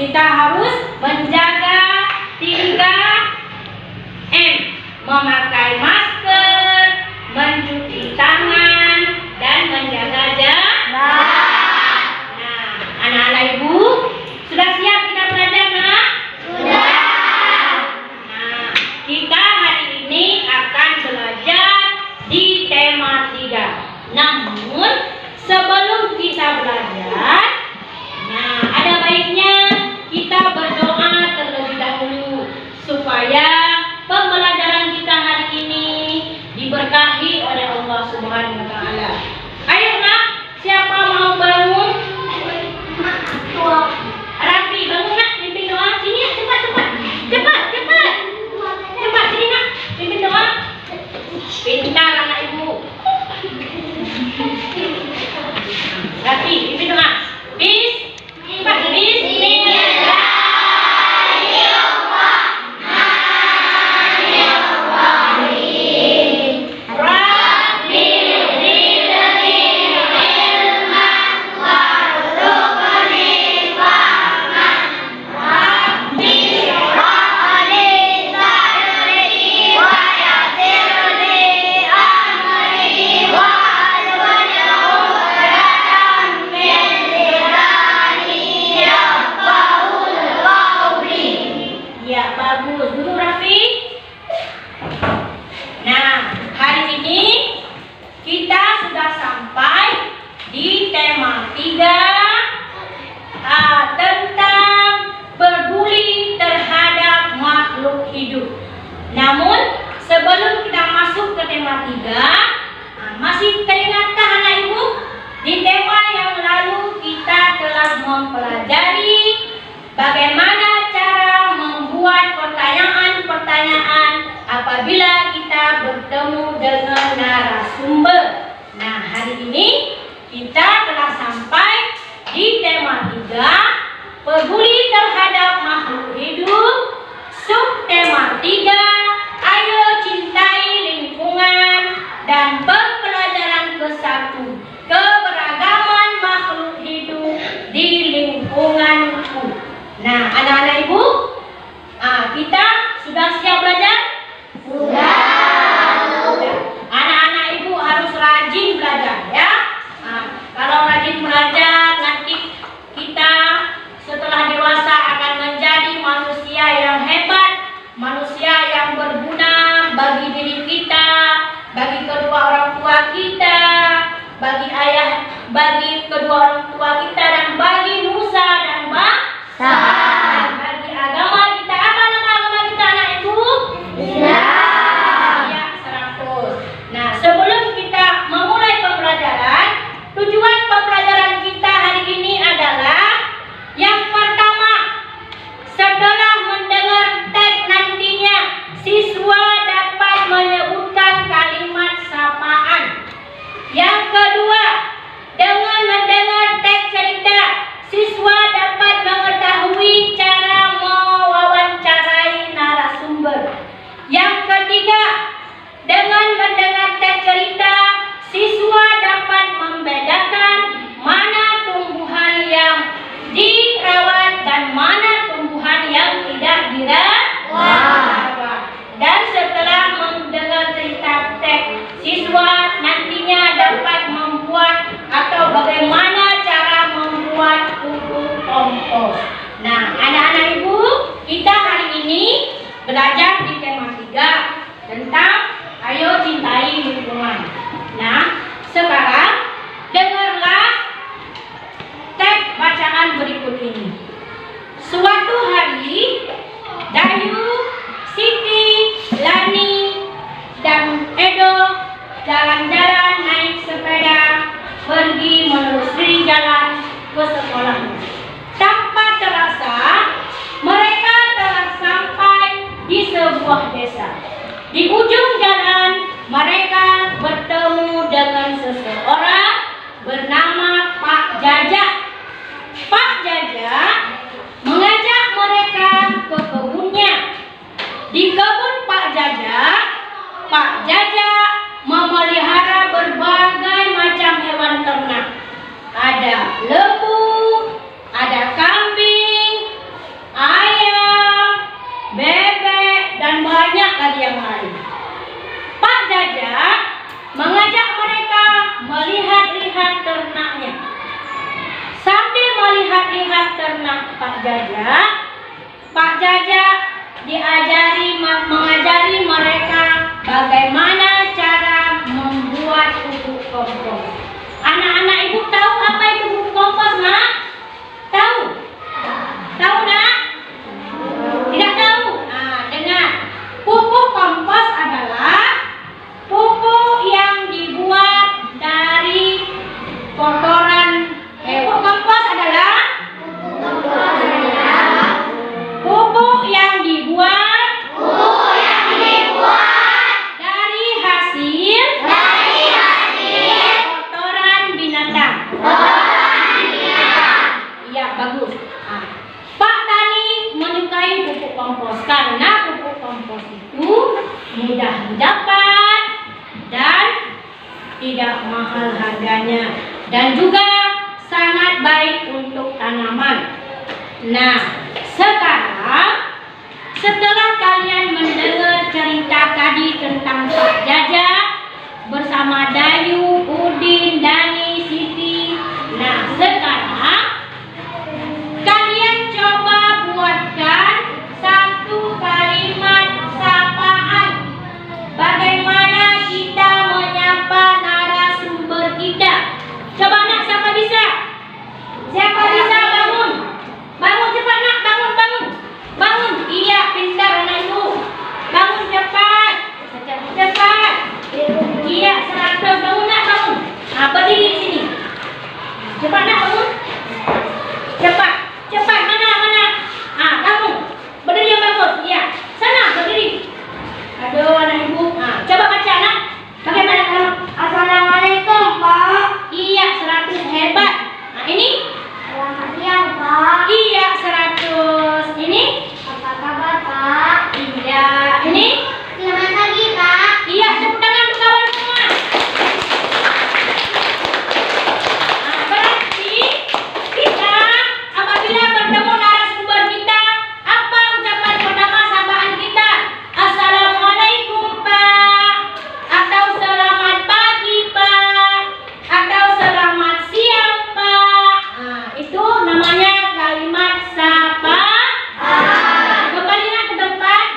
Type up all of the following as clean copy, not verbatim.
Kita harus menjaga 3M. Memakai masker, mencuci tangan, dan menjaga jarak. Nah, anak-anak ibu, sudah siap kita belajar, nak? Sudah. Nah, kita hari ini akan belajar di tema 3. Namun, sebelum kita belajar, nah, ada baiknya kita berdoa terlebih dahulu supaya pembelajaran kita hari ini diberkahi oleh Allah Subhanahu wa taala. Ayo, nak, siapa mau bangun? Rafi, bangun, nak, pimpin doa. Sini, cepat. Cepat sini, nak, pimpin doa. Pintar anak ibu. Rafi, pimpin doa. Bagus, dulu Rafi. Nah, hari ini kita sudah sampai di tema 3 tentang peduli terhadap makhluk hidup. Namun, sebelum kita masuk ke tema 3, masih teringatkah anak ibu? Di tema yang lalu kita telah mempelajari bagaimana cara membuat pertanyaan-pertanyaan apabila kita bertemu dengan narasumber. Nah, hari ini kita telah sampai di tema 3, peduli terhadap makhluk hidup. Subtema 3, ayo cintai lingkungan, dan pembelajaran ke-1, keberagaman makhluk hidup di lingkunganku. Nah, anak-anak ibu, kita sudah siap belajar? Sudah. Anak-anak ibu harus rajin belajar, ya. Kalau rajin belajar, nanti kita setelah dewasa akan menjadi manusia yang hebat, manusia yang berguna bagi diri kita, bagi kedua orang tua kita, bagi kedua orang tua kita, dan bagi nusa dan bangsa. Bagi agama kita. Apa nama agama kita, anak ibu? Islam. Ya, 100. Nah, sebelum kita memulai pembelajaran, tujuan pembelajaran kita hari ini adalah yang pertama, setelah mendengar teks nantinya, siswa dapat menyebutkan kalimat sapaan. Yang kedua, dengan mendengar teks cerita, siswa dapat mengetahui cara mewawancarai narasumber. Yang ketiga, dengan mendengar teks cerita, siswa dapat membedakan mana tumbuhan yang dirawat dan mana tumbuhan yang tidak dirawat. Dan setelah mendengar cerita teks, siswa nantinya dapat membuat atau bagaimana cara membuat pupuk kompos. Nah, anak-anak ibu, kita hari ini belajar di tema 3 tentang ayo cintai lingkungan. Nah, sekarang dengarlah teks bacaan berikut ini. Suatu hari, Dayu, Siti, Lani, dan Edo jalan-jalan naik sepeda pergi menelusuri jalan ke sekolahnya. Tanpa terasa, mereka telah sampai di sebuah desa. Di ujung jalan, mereka bertemu dengan seseorang bernama Pak Jajak. Pak Jajak mengajak mereka ke kebunnya. Di kebun Pak Jajak memelihara berbagai macam hewan ternak. Ada lembu, ada kambing, yang lain. Pak Jajak mengajak mereka melihat-lihat ternaknya. Sambil melihat-lihat ternak Pak Jajak mengajari mereka bagaimana cara membuat pupuk kompos. Anak-anak ibu tahu apa itu pupuk kompos, Nak? Tahu? Tahu, Nak? Tidak tahu? Nah, dengar. Pupuk kompos adalah pupuk yang dibuat dari kotoran. Pupuk kompos adalah pupuk yang dibuat dari hasil kotoran binatang. Iya, bagus. Nah, Pak Tani menyukai pupuk kompos karena pupuk kompos itu mudah didapat dan tidak mahal harganya dan juga sangat baik untuk tanaman. Nah, sekarang setelah kalian mendengar cerita tadi tentang Pak Jajak bersama Dayu, Udin, Dani, Siti. Nah, sekarang kalian coba buatkan satu kalimat sapaan. Bagaimana kita menyapa narasumber kita? Coba, Nak, siapa bisa? Siapa bisa bangun? Bangun cepat, Nak, bangun. Bangun. Iya, pintar anak ibu. Bangun cepat. Cepat. Iya, 100. Bangun, Nak, bangun. Nah, berdiri di sini. Cepat, Nak, bangun. Cepat. Mana? Ah, kamu. Berdiri yang bagus. Iya. Sana, berdiri. Aduh, anak ibu. Nah, coba baca, Nak. Bagaimana kamu? Assalamualaikum, Pak. Iya, 100. Hebat. Nah, ini? Selamat siang, Pak. Iya, 100. Ini? Apa kabar, Pak? Iya. Ini? Selamat pagi, Pak. Iya, tepuk tangan untuk kawan semua. Nah, berarti kita apabila bertemu narasumber kita, apa ucapan pertama sapaan kita? Assalamualaikum, Pak. Atau selamat pagi, Pak. Atau selamat siang, Pak. Nah, itu namanya kalimat sapa. Kembali ke tempat.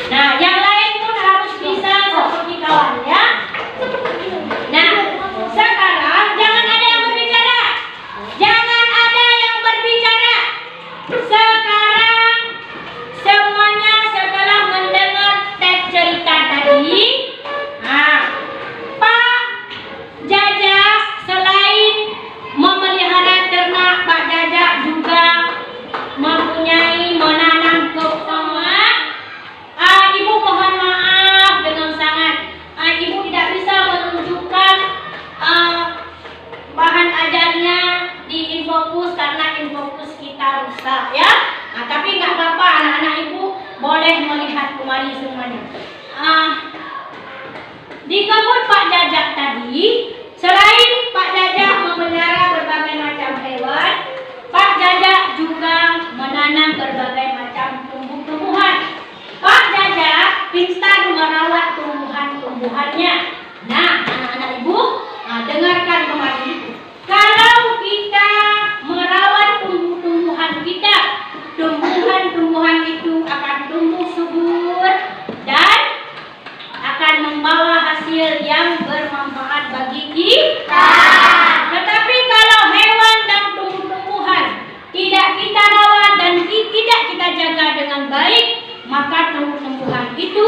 Nah, yang lain pun harus bisa seperti kawan, ya. Nah, sekarang jangan ada yang berbicara. Jangan ada yang berbicara. Sekarang semuanya setelah mendengar teks cerita tadi, nah, Pak Jajak selain memelihara ternak, Pak Jajak juga mempunyai menanam kebun. Ibu mohon maaf dengan sangat. Ibu tidak bisa menunjukkan bahan ajarnya di Infokus karena Infokus kita rusak, ya. Nah, tapi nggak apa-apa, anak-anak ibu boleh melihat kembali semuanya. Di kebun Pak Jajak tadi, selain Pak Jajak memelihara berbagai macam hewan, Pak Jajak juga menanam berbagai macam tumbuh-tumbuhan. Pak Jajak pintar merawat tumbuhan-tumbuhannya. Nah, anak-anak ibu, dengarkan kembali. Kalau kita merawat tumbuh-tumbuhan kita, tumbuhan-tumbuhan itu akan tumbuh subur dan akan membawa hasil yang bermanfaat bagi kita. Tetapi kalau hewan dan tumbuh-tumbuhan tidak kita rawat dan tidak kita jaga dengan baik, maka tumbuh-tumbuhan itu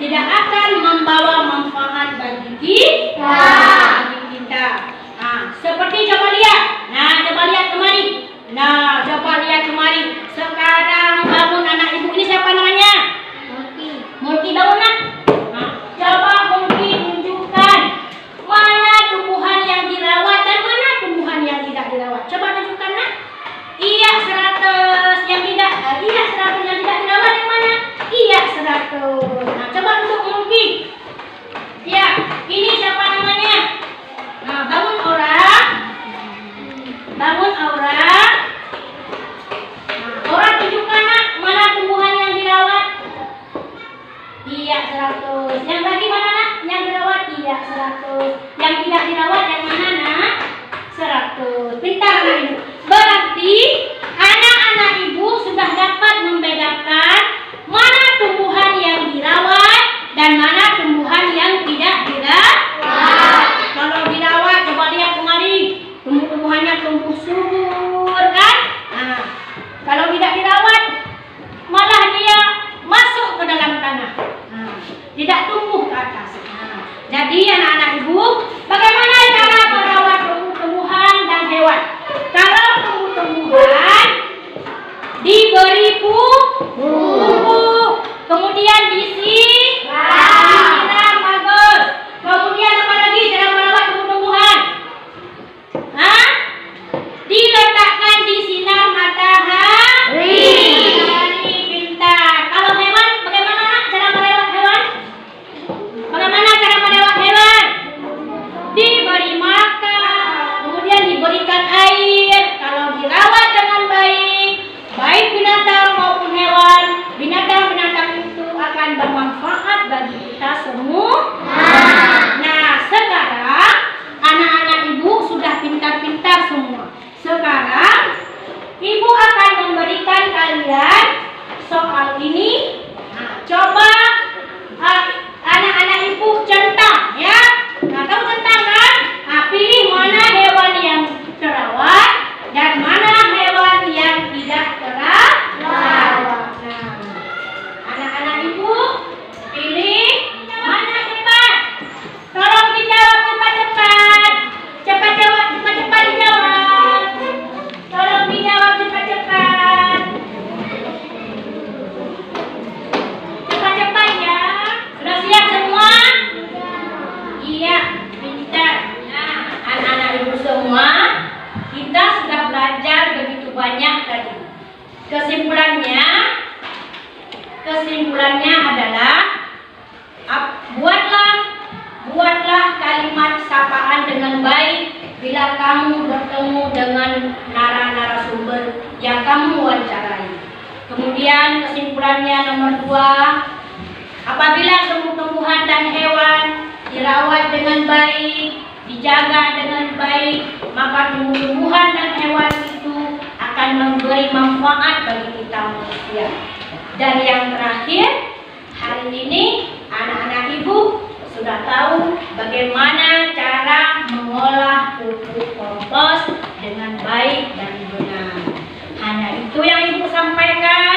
tidak akan membawa manfaat bagi kita. Nah, seperti coba lihat. Nah, coba lihat kemari. Sekarang bangun anak ibu. Ini siapa namanya? Multi, bangun, Nak. Nah, coba Multi tunjukkan mana tumbuhan yang dirawat dan mana tumbuhan yang tidak dirawat. Coba tunjukkan, Nak. Iya, 100. Yang tidak, iya 100 yang tidak dirawat yang mana? Iya, 100. Nah, coba untuk Multi. Ya, ini siapa namanya? Nah, bangun Aura. Nah, Aura tunjukkan Jadi anak-anak ibu, bagaimana cara merawat tumbuh-tumbuhan dan hewan? Kalau tumbuh-tumbuhan diberi pupuk, kemudian disiram bagus. Kemudian apa lagi cara merawat tumbuh-tumbuhan? Hah? Diletakkan di sinar matahari. Pintar. Kalau hewan, bagaimana cara merawat hewan? Bagaimana cara merawat hewan? Diberi makan, kemudian diberikan air. Kalau dirawat dengan baik, baik binatang maupun hewan, binatang-binatang itu akan bermanfaat bagi kita semua. Nah, sekarang anak-anak ibu sudah pintar-pintar semua. Sekarang ibu akan memberikan kalian soal ini. Nah, coba anak-anak ibu centang ya. Nah, tahu centang kan? Nah, pilih mana hewan yang terawat dan mana hewan yang tidak terawat. Nah, anak-anak ibu pilih mana hebat. Tolong dijawab cepat-cepat. Cepat jawab, cepat-cepat dijawab. Tolong dijawab cepat-cepat. Cepat-cepat ya. Sudah siap semua? Iya, pintar. Nah, anak-anak ibu semua, kita sudah belajar begitu banyak tadi. Kesimpulannya adalah buatlah kalimat sapaan dengan baik bila kamu bertemu dengan narasumber yang kamu wawancarai. Kemudian kesimpulannya nomor 2, apabila tumbuh-tumbuhan dan hewan dirawat dengan baik, dijaga dengan baik, maka tumbuh-tumbuhan dan hewan itu akan memberi manfaat bagi kita manusia. Dan yang terakhir, hari ini anak-anak ibu sudah tahu bagaimana cara mengolah pupuk kompos dengan baik dan benar. Hanya itu yang ibu sampaikan.